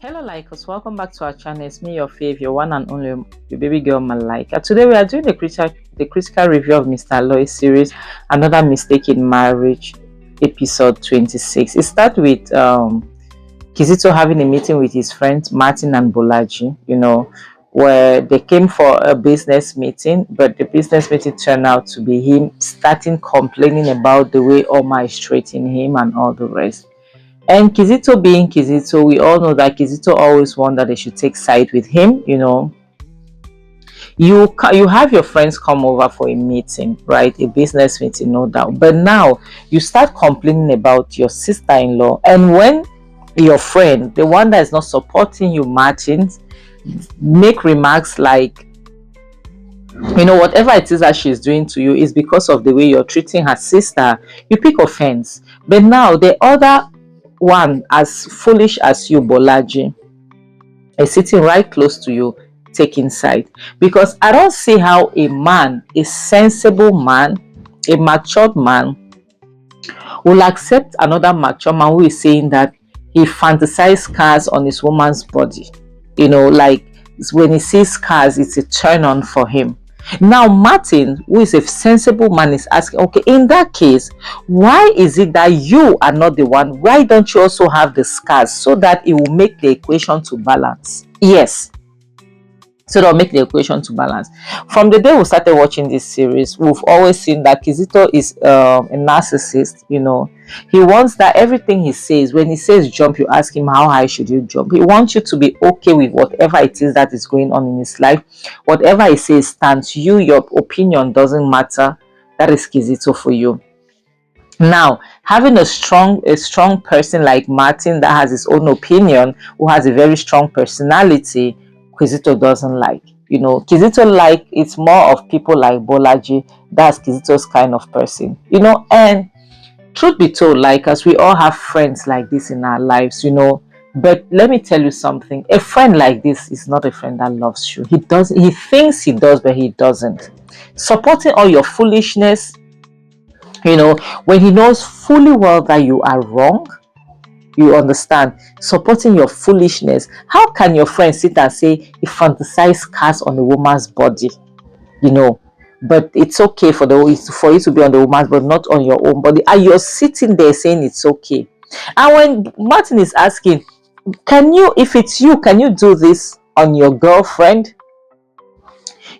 Hello likers, welcome back to our channel. It's me, your fave, your one and only, your baby girl Malika. Today we are doing the critical review of Mr. Aloy series, Another Mistake in Marriage, episode 26. It starts with Kizito having a meeting with his friends Martin and Bolaji, where they came for a business meeting, but the business meeting turned out to be him starting complaining about the way Oma is treating him and all the rest. And Kizito being Kizito, we all know that Kizito always want that they should take side with him. You have your friends come over for a meeting, right? A business meeting, no doubt. But now you start complaining about your sister-in-law, and when your friend, the one that is not supporting you, Martin, make remarks like, whatever it is that she's doing to you is because of the way you're treating her sister, you pick offense. But now the other one, as foolish as you, Bolaji, is sitting right close to you, taking side. Because I don't see how a man, a sensible man, a matured man, will accept another mature man who is saying that he fantasizes scars on his woman's body. Like when he sees scars, it's a turn on for him. Now Martin, who is a sensible man, is asking, okay, in that case, why is it that you are not the one? Why don't you also have the scars, so that it will make the equation to balance? Yes, so they'll make the equation to balance. From the day we started watching this series, we've always seen that Kizito is a narcissist. He wants that everything he says, when he says jump, you ask him how high should you jump. He wants you to be okay with whatever it is that is going on in his life. Whatever he says stands. Your opinion doesn't matter. That is Kizito for you. Now, having a strong person like Martin that has his own opinion, who has a very strong personality, Kizito doesn't like. Kizito it's more of people like Bolaji. That's Kizito's kind of person. And truth be told, as we all have friends like this in our lives, but let me tell you something. A friend like this is not a friend that loves you. He thinks he does, but he doesn't. Supporting all your foolishness, when he knows fully well that you are wrong, you understand, supporting your foolishness. How can your friend sit and say he fantasizes scars on a woman's body? But it's okay for you to be on the woman's body, not on your own body, and you're sitting there saying it's okay. And when Martin is asking, if it's you, can you do this on your girlfriend?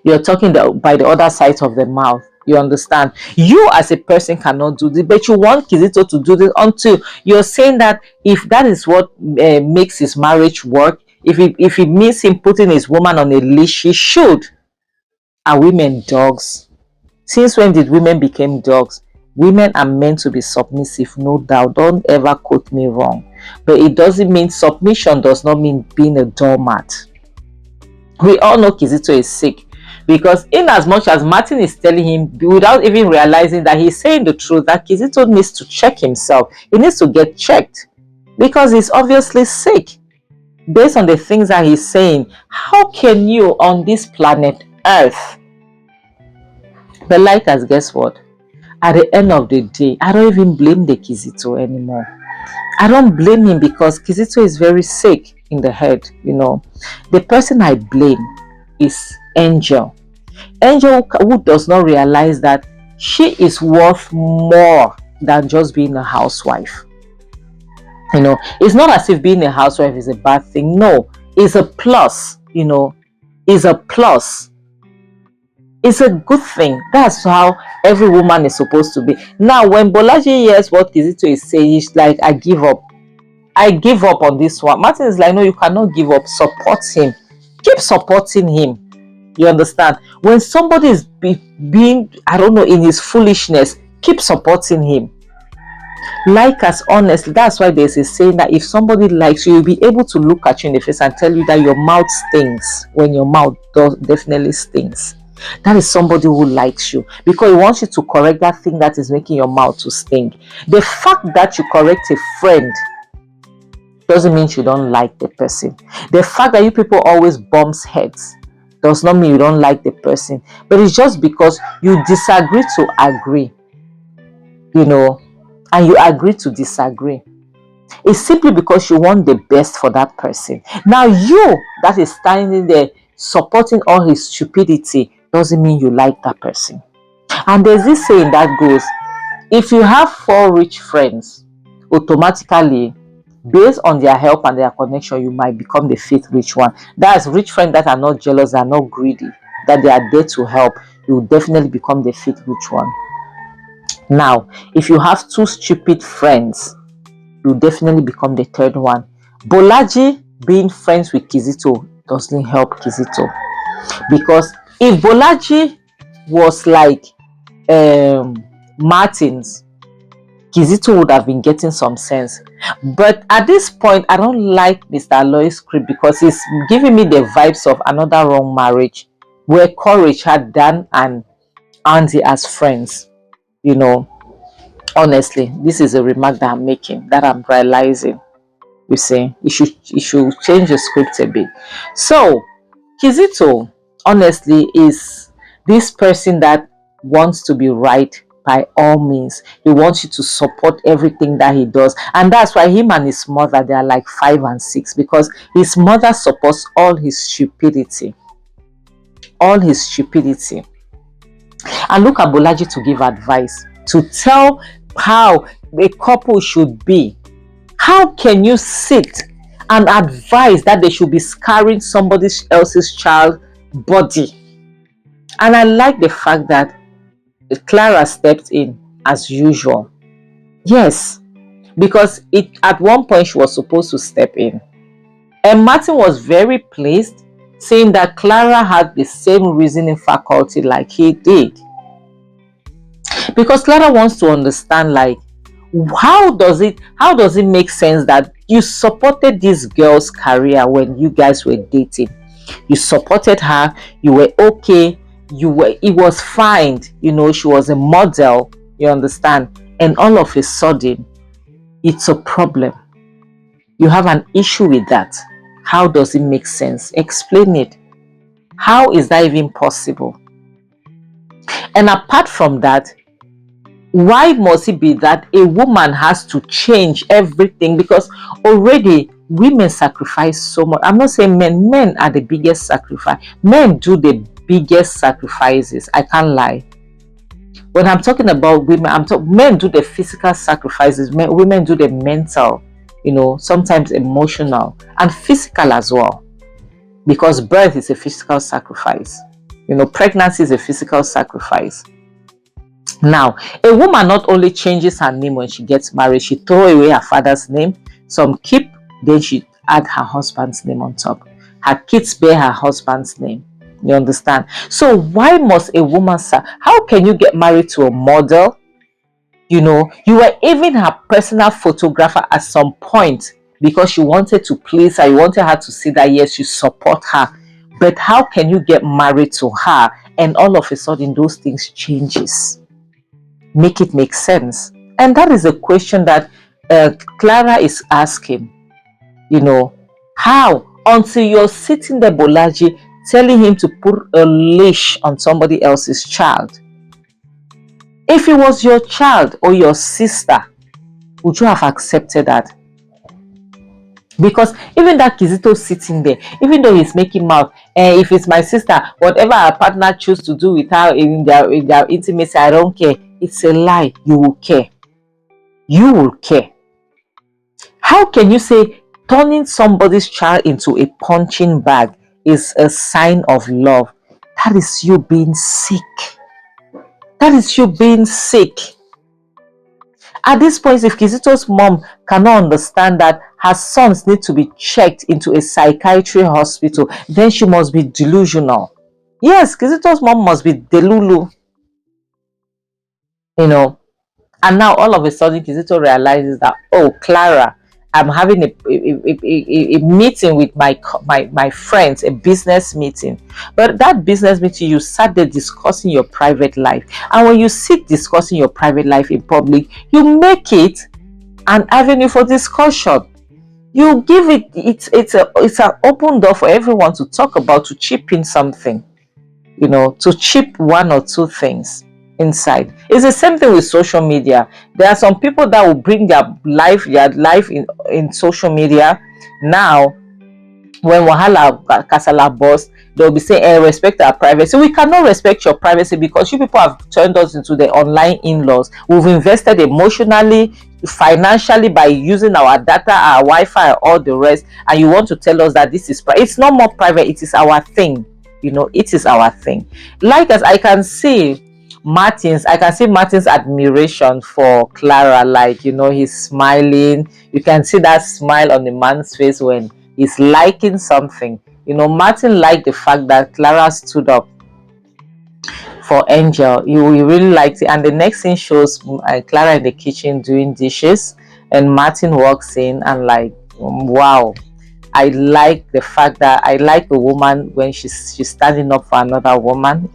You're talking by the other side of the mouth. You understand? You as a person cannot do this, but you want Kizito to do this, until you're saying that if that is what makes his marriage work, if it means him putting his woman on a leash, he should. Are women dogs? Since when did women become dogs? Women are meant to be submissive, no doubt. Don't ever quote me wrong. But it doesn't mean submission does not mean being a doormat. We all know Kizito is sick. Because in as much as Martin is telling him, without even realizing that he's saying the truth, that Kizito needs to check himself. He needs to get checked. Because he's obviously sick. Based on the things that he's saying, how can you on this planet Earth? But guess what? At the end of the day, I don't even blame the Kizito anymore. I don't blame him, because Kizito is very sick in the head. The person I blame is Angel. Angel, who does not realize that she is worth more than just being a housewife. It's not as if being a housewife is a bad thing. No, it's a plus. It's a plus. It's a good thing. That's how every woman is supposed to be. Now, when Bolaji hears what Kizito is saying, he's like, I give up. I give up on this one. Martin is like, no, you cannot give up. Support him. Keep supporting him. You understand? When somebody is being, in his foolishness, keep supporting him. Like us, honestly, that's why there's a saying that if somebody likes you, you'll be able to look at you in the face and tell you that your mouth stings, when your mouth definitely stings. That is somebody who likes you, because he wants you to correct that thing that is making your mouth to sting. The fact that you correct a friend doesn't mean you don't like the person. The fact that you people always bumps heads does not mean you don't like the person, but it's just because you disagree to agree, and you agree to disagree. It's simply because you want the best for that person. Now, you that is standing there supporting all his stupidity doesn't mean you like that person. And there's this saying that goes, if you have 4 rich friends, automatically, based on their help and their connection, you might become the 5th rich one. That's rich friends that are not jealous, are not greedy, that they are there to help. You will definitely become the 5th rich one. Now, if you have 2 stupid friends, you will definitely become the 3rd one. Bolaji being friends with Kizito doesn't help Kizito, because if Bolaji was like Martins, Kizito would have been getting some sense. But at this point, I don't like Mr. Aloy's script, because it's giving me the vibes of another wrong marriage where Courage had Dan and Andy as friends. You know, honestly, this is a remark that I'm making, that I'm realizing. You see, you should change the script a bit. So Kizito, honestly, is this person that wants to be right by all means. He wants you to support everything that he does. And that's why him and his mother, they are like 5 and 6, because his mother supports all his stupidity. All his stupidity. And look at Bolaji to give advice, to tell how a couple should be. How can you sit and advise that they should be scarring somebody else's child body? And I like the fact that Clara stepped in as usual. Yes, because at one point she was supposed to step in. And Martin was very pleased, saying that Clara had the same reasoning faculty like he did. Because Clara wants to understand, like, how does it make sense that you supported this girl's career when you guys were dating? You supported her, you were okay, it was fine, you know, she was a model, you understand, and all of a sudden it's a problem. You have an issue with that. How does it make sense? Explain it. How is that even possible? And apart from that, why must it be that a woman has to change everything? Because already women sacrifice so much. I'm not saying men are the biggest sacrifice. Men do the biggest sacrifices. I can't lie. When I'm talking about women, men do the physical sacrifices. Women do the mental, you know, sometimes emotional and physical as well. Because birth is a physical sacrifice. You know, pregnancy is a physical sacrifice. Now, a woman not only changes her name when she gets married, she throws away her father's name, some keep, then she add her husband's name on top. Her kids bear her husband's name. You understand? So why must a woman, how can you get married to a model? You know, you were even her personal photographer at some point because you wanted to please her. You wanted her to see that, yes, you support her. But how can you get married to her and all of a sudden those things changes? Make it make sense. And that is a question that Clara is asking. You know, how? Until you're sitting there, Bolaji, telling him to put a leash on somebody else's child. If it was your child or your sister, would you have accepted that? Because even that Kizito sitting there, even though he's making mouth, if it's my sister, whatever our partner choose to do with her in their intimacy, I don't care. It's a lie. You will care. You will care. How can you say turning somebody's child into a punching bag is a sign of love? That is you being sick. That is you being sick. At this point, if Kizito's mom cannot understand that her sons need to be checked into a psychiatry hospital, then she must be delusional. Yes, Kizito's mom must be delulu. You know, and now all of a sudden Kizito realizes that, oh, Clara, I'm having a meeting with my friends, a business meeting. But that business meeting, you sat there discussing your private life. And when you sit discussing your private life in public, you make it an avenue for discussion. You give it, it's an open door for everyone to talk about, to chip in something, you know, to chip one or two things. inside. It's the same thing with social media. There are some people that will bring their life in social media. Now when wahala kasala burst, they'll be saying, respect our privacy. We cannot respect your privacy because you people have turned us into the online in-laws. We've invested emotionally, financially, by using our data, our Wi-Fi, all the rest, and you want to tell us that this is it's not more private, it is our thing. It is our thing. Like, as I can see Martin's admiration for Clara. Like, he's smiling. You can see that smile on the man's face when he's liking something. Martin liked the fact that Clara stood up for Angel. He really liked it. And the next scene shows Clara in the kitchen doing dishes, and Martin walks in and like, wow. I like the fact that I like a woman when she's standing up for another woman.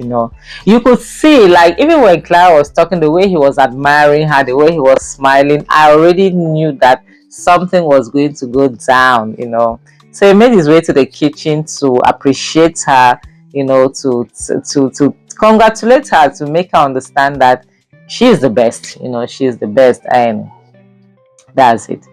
You could see, like, even when Clara was talking, the way he was admiring her, the way he was smiling, I already knew that something was going to go down. So he made his way to the kitchen to appreciate her, to congratulate her, to make her understand that she is the best. She is the best, and that's it.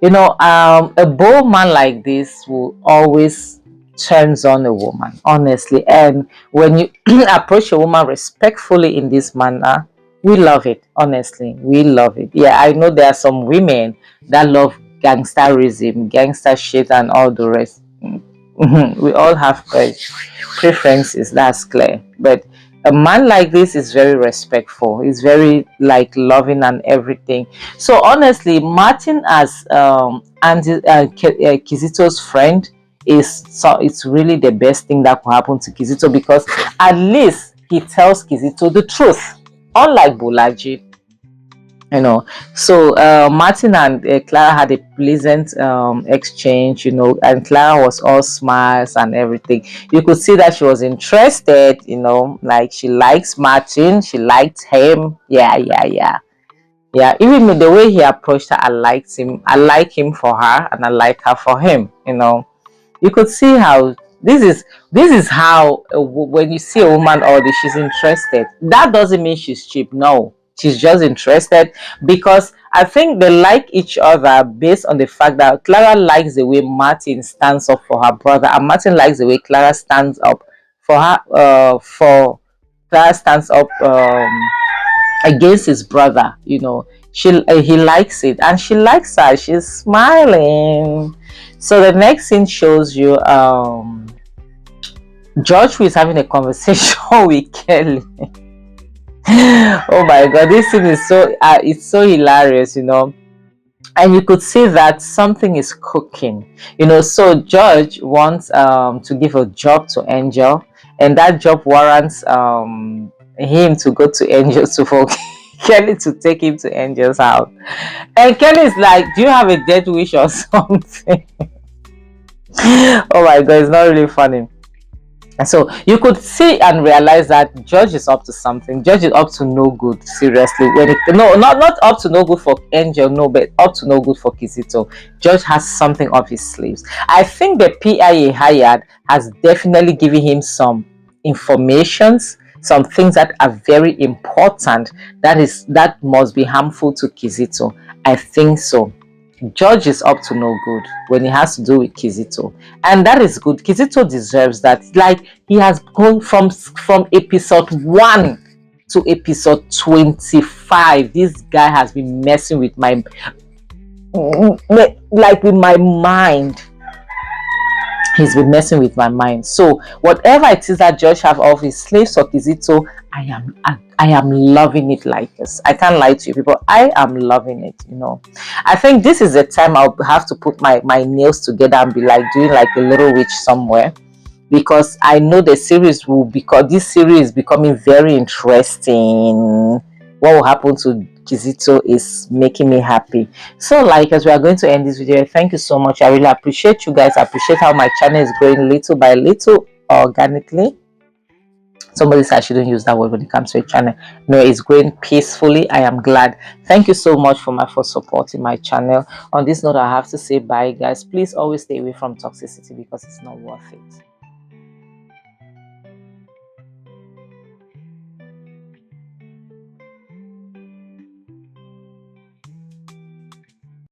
A bold man like this will always turns on a woman, honestly. And when you approach a woman respectfully in this manner, we love it. Honestly, we love it. Yeah, I know there are some women that love gangsterism, gangster shit, and all the rest. We all have preferences, that's clear. But a man like this is very respectful. He's very like loving and everything. So honestly, Martin as Kizito's friend it's really the best thing that could happen to Kizito, because at least he tells Kizito the truth, unlike Bolaji. So Martin and Clara had a pleasant exchange, and Clara was all smiles and everything. You could see that she was interested, like she likes Martin, she liked him. Yeah, even the way he approached her, I liked him. I like him for her, and I like her for him. You could see how this is how when you see a woman or she's interested, that doesn't mean she's cheap. No, she's just interested, because I think they like each other based on the fact that Clara likes the way Martin stands up for her brother, and Martin likes the way Clara stands up for her Clara stands up against his brother. He likes it, and she likes her. She's smiling. So the next scene shows you George, who is having a conversation with Kelly. Oh my god, this scene is it's so hilarious. And you could see that something is cooking. So George wants to give a job to Angel, and that job warrants him to go to Angel to for Kelly to take him to Angel's house. And Kelly is like, do you have a death wish or something? Oh my god, it's not really funny. So you could see and realize that George is up to something. George is up to no good, seriously. Not up to no good for Angel, no, but up to no good for Kizito. George has something up his sleeves. I think the PI he hired has definitely given him some informations, some things that are very important, that must be harmful to Kizito. I think so. George is up to no good when it has to do with Kizito, and that is good. Kizito deserves that. Like, he has gone from episode 1 to episode 25. This guy has been messing with my mind. He's been messing with my mind. So whatever it is that George have off his slaves or Kizito, I am loving it like this. I can't lie to you people. I am loving it. I think this is the time I'll have to put my nails together and be like doing like a little witch somewhere, because I know the series this series is becoming very interesting. What will happen to Kizito is making me happy. So, like, as we are going to end this video, thank you so much. I really appreciate you guys. I appreciate how my channel is growing little by little, organically. Somebody said I shouldn't use that word when it comes to a channel. No, it's growing peacefully. I am glad. Thank you so much for supporting my channel. On this note, I have to say bye, guys. Please always stay away from toxicity, because it's not worth it.